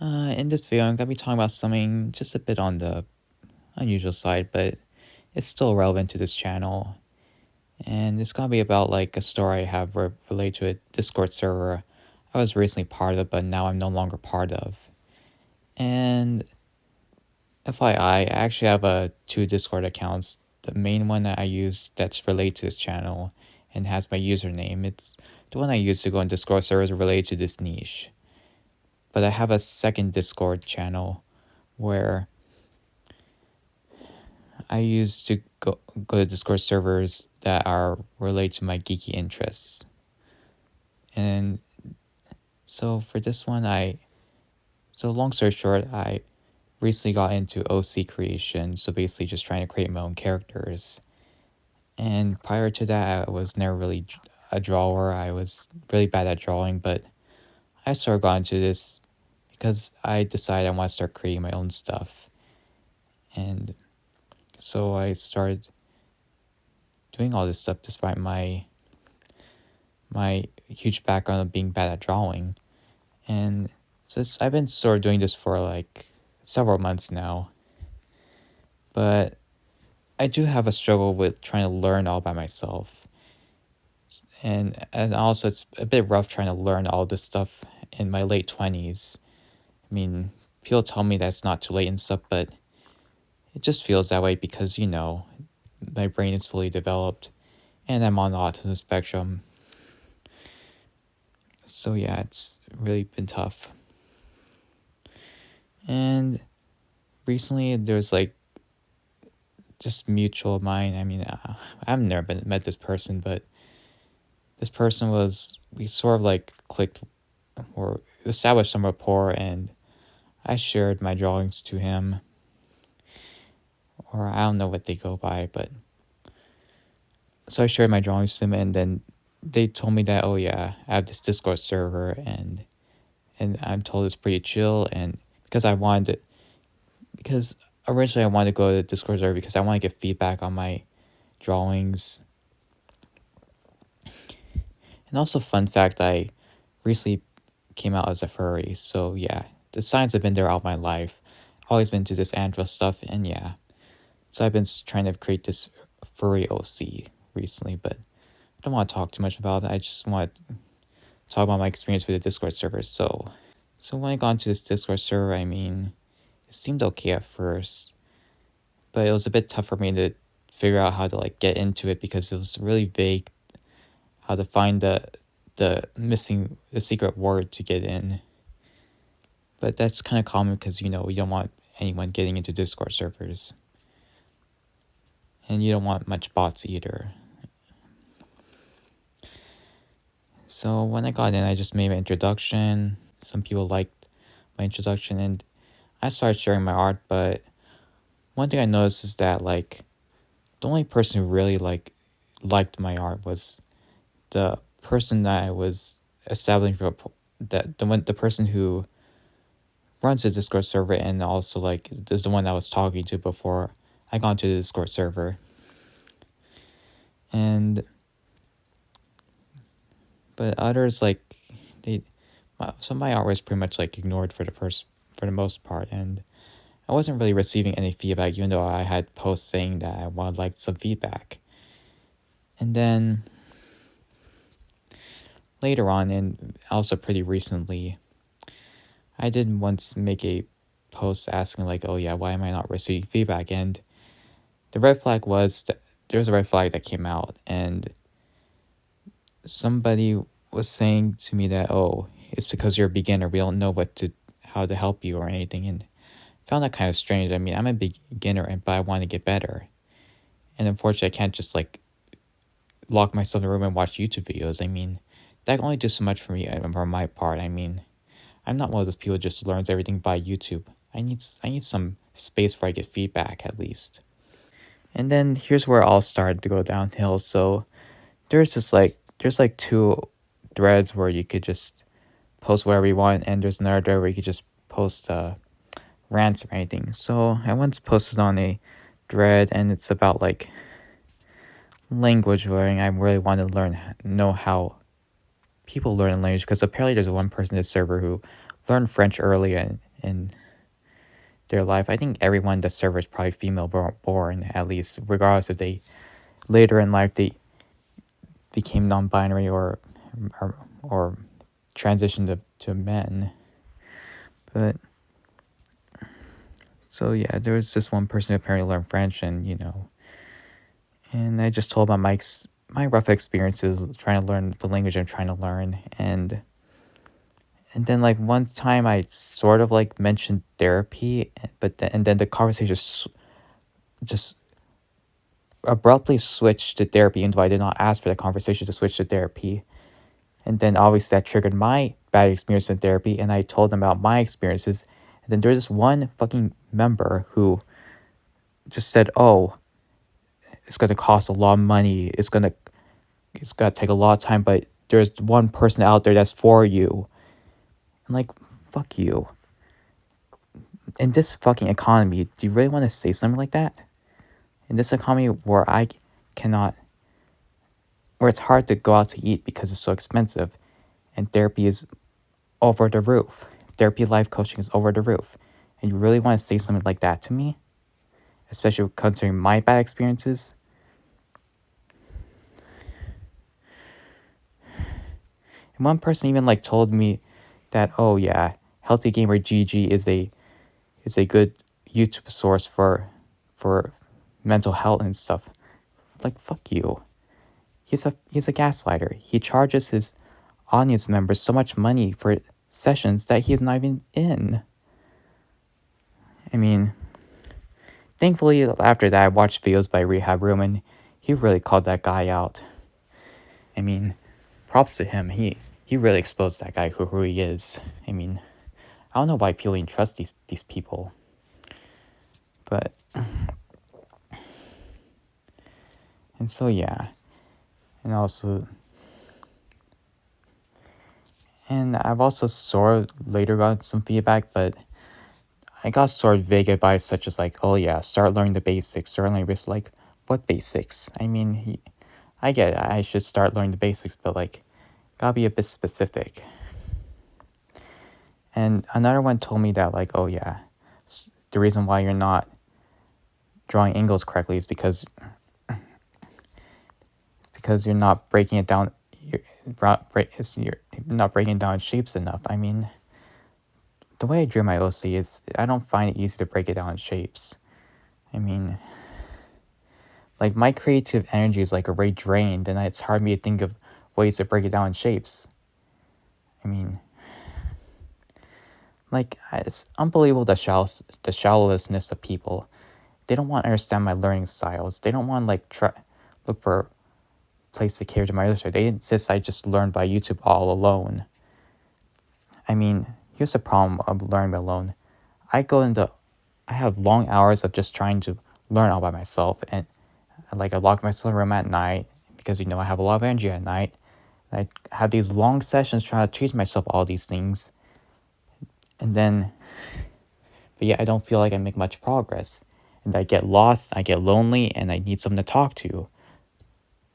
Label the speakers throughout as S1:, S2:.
S1: In this video, I'm gonna be talking about something just a bit on the unusual side, but it's still relevant to this channel. And it's gonna be about like a story I have related to a Discord server I was recently part of, but now I'm no longer part of. And FYI, I actually have two Discord accounts. The main one that I use that's related to this channel and has my username. It's the one I use to go on Discord servers related to this niche. But I have a second Discord channel where I used to go to Discord servers that are related to my geeky interests. And so for this one, so long story short, I recently got into OC creation. So basically just trying to create my own characters. And prior to that, I was never really a drawer. I was really bad at drawing, but I sort of got into this because I decided I want to start creating my own stuff. And so I started doing all this stuff despite my huge background of being bad at drawing. And so I've been sort of doing this for like several months now. But I do have a struggle with trying to learn all by myself. And also it's a bit rough trying to learn all this stuff in my late 20s. I mean, people tell me that it's not too late and stuff, but it just feels that way because, my brain is fully developed and I'm on the autism spectrum. So yeah, it's really been tough. And recently there's like just mutual of mine. I mean, I've never met this person, but this person we sort of like clicked or established some rapport, and I shared my drawings to him, or I don't know what they go by, but so I shared my drawings to him, and then they told me that, oh yeah, I have this Discord server, and I'm told it's pretty chill, and because originally I wanted to go to the Discord server because I want to get feedback on my drawings. And also, fun fact, I recently came out as a furry, so yeah, the signs have been there all my life. Always been to this andro stuff, and yeah. So I've been trying to create this furry OC recently, but I don't want to talk too much about it. I just want to talk about my experience with the Discord server. So when I got into this Discord server, I mean, it seemed okay at first, but it was a bit tough for me to figure out how to like get into it because it was really vague how to find the secret word to get in. But that's kind of common because you don't want anyone getting into Discord servers, and you don't want much bots either. So when I got in, I just made my introduction. Some people liked my introduction, and I started sharing my art. But one thing I noticed is that like the only person who really liked my art was the person that I was establishing for the person who runs the Discord server, and also like is the one I was talking to before I got into the Discord server. And but others like they so my art was pretty much like ignored for the most part, and I wasn't really receiving any feedback even though I had posts saying that I would like some feedback. And then later on, and also pretty recently, I did once make a post asking like, oh yeah, why am I not receiving feedback? And the red flag was that there was a red flag that came out, and somebody was saying to me that, oh, it's because you're a beginner, we don't know how to help you or anything. And I found that kind of strange. I mean, I'm a beginner, but I want to get better, and unfortunately I can't just like lock myself in a room and watch YouTube videos. I mean, that can only do so much for me for my part. I mean, I'm not one of those people who just learns everything by YouTube. I need some space where I get feedback at least. And then here's where it all started to go downhill. So there's like two threads where you could just post whatever you want, and there's another thread where you could just post rants or anything. So I once posted on a thread, and it's about like language learning. I really want to know how people learn a language, because apparently there's one person in this server who learned French early, and in their life. I think everyone in the server is probably female born, at least, regardless if they later in life they became non-binary or transitioned to men. But so yeah, there was this one person who apparently learned French, and and I just told about my rough experiences trying to learn the language I'm trying to learn, and then like one time I sort of like mentioned therapy, and then the conversation just abruptly switched to therapy, even though I did not ask for the conversation to switch to therapy. And then obviously that triggered my bad experience in therapy, and I told them about my experiences. And then there's this one fucking member who just said, "Oh, it's gonna cost a lot of money. It's gonna take a lot of time, but there's one person out there that's for you." I'm like, fuck you. In this fucking economy, do you really want to say something like that? In this economy where I cannot, where it's hard to go out to eat because it's so expensive, and therapy is over the roof. Therapy life coaching is over the roof. And you really want to say something like that to me? Especially considering my bad experiences? And one person even like told me that, oh yeah, Healthy Gamer GG is a good YouTube source for mental health and stuff. Like, fuck you. He's a gaslighter. He charges his audience members so much money for sessions that he's not even in. I mean, thankfully after that I watched videos by Rehab Room, and he really called that guy out. I mean, props to him. He really exposed that guy who he is. I mean, I don't know why people even trust these people. But and so yeah. And also, and I've also sort of later got some feedback, but I got sort of vague advice such as like, oh yeah, start learning the basics, start learning basics. Like, what basics? I mean, I get it, I should start learning the basics, but like, gotta be a bit specific. And another one told me that like, oh yeah, the reason why you're not drawing angles correctly is because you're not breaking it down. You're not breaking it down in shapes enough. I mean, the way I drew my OC is I don't find it easy to break it down in shapes. I mean, like my creative energy is like already drained, and it's hard for me to think of ways to break it down in shapes. I mean, like it's unbelievable the shallowlessness of people. They don't want to understand my learning styles. They don't want to like look for place to cater to my other side. They insist I just learn by YouTube all alone. I mean, here's the problem of learning alone. I have long hours of just trying to learn all by myself, and like I lock myself in a room at night because I have a lot of energy at night. I have these long sessions trying to teach myself all these things, and then, but yeah, I don't feel like I make much progress, and I get lost, I get lonely, and I need someone to talk to.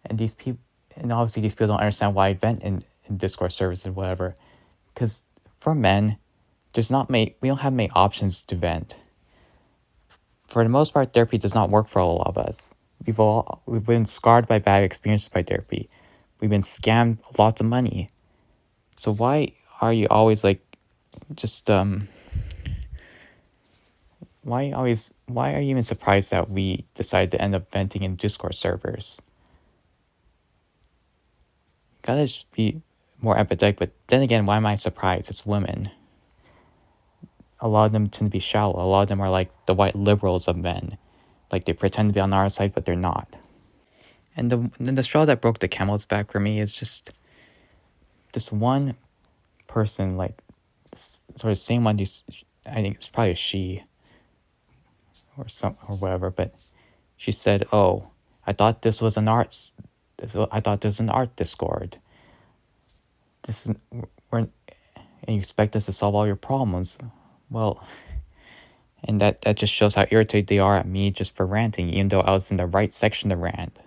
S1: And these people, and obviously these people don't understand why I vent in Discord servers and whatever, because for men, we don't have many options to vent. For the most part, therapy does not work for all of us. We've been scarred by bad experiences by therapy. We've been scammed lots of money. So why are you always like, just why are you even surprised that we decided to end up venting in Discord servers? You gotta just be more empathetic. But then again, why am I surprised? It's women. A lot of them tend to be shallow. A lot of them are like the white liberals of men. Like they pretend to be on our side, but they're not. And the straw that broke the camel's back for me is just this one person, like sort of same one. I think it's probably a she or whatever. But she said, "Oh, I thought this was an arts. I thought this was an art Discord. This is we're and you expect us to solve all your problems. Well." And that just shows how irritated they are at me just for ranting, even though I was in the right section to rant.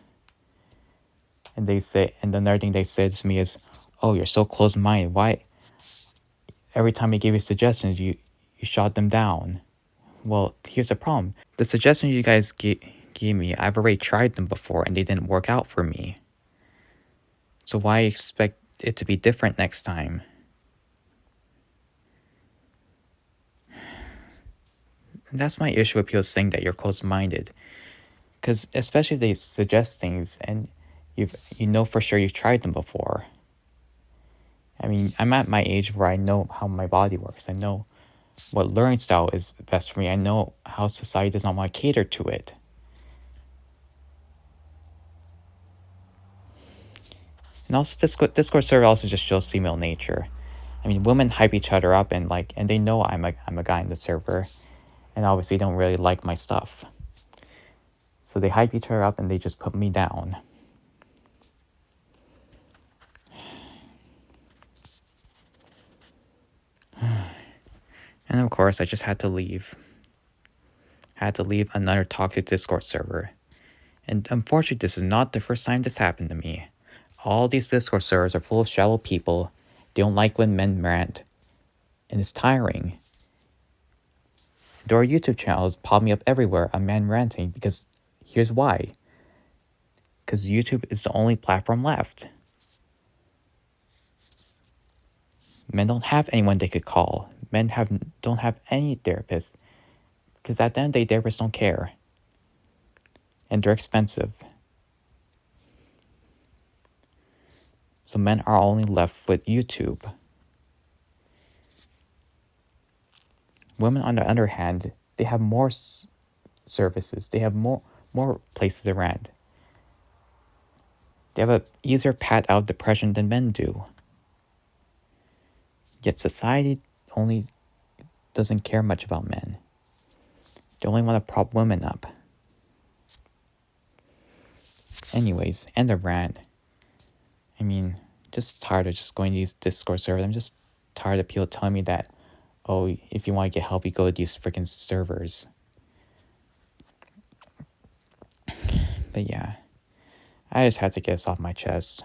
S1: And another thing they said to me is, "Oh, you're so close-minded. Why? Every time I give you suggestions, you You shot them down. Well, here's the problem. The suggestions you guys gave me, I've already tried them before and they didn't work out for me. So why expect it to be different next time? And that's my issue with people saying that you're closed-minded. Because especially if they suggest things and you know for sure you've tried them before. I mean, I'm at my age where I know how my body works. I know what learning style is best for me. I know how society does not want to cater to it. And also, Discord server also just shows female nature. I mean, women hype each other up and they know I'm a guy in the server, and obviously don't really like my stuff. So they hype each other up and they just put me down. And of course, I just had to leave. I had to leave another toxic Discord server. And unfortunately, this is not the first time this happened to me. All these Discord servers are full of shallow people. They don't like when men rant. And it's tiring. There are YouTube channels popping up everywhere on men ranting because here's why. Because YouTube is the only platform left. Men don't have anyone they could call. Men don't have any therapists. Because at the end of the day, therapists don't care. And they're expensive. So men are only left with YouTube. Women, on the other hand, they have more services. They have more places to rant. They have an easier path out of depression than men do. Yet society only doesn't care much about men. They only want to prop women up. Anyways, end of rant. I mean, just tired of just going to these Discord servers. I'm just tired of people telling me that, oh, if you want to get help, you go to these freaking servers. But yeah, I just had to get this off my chest.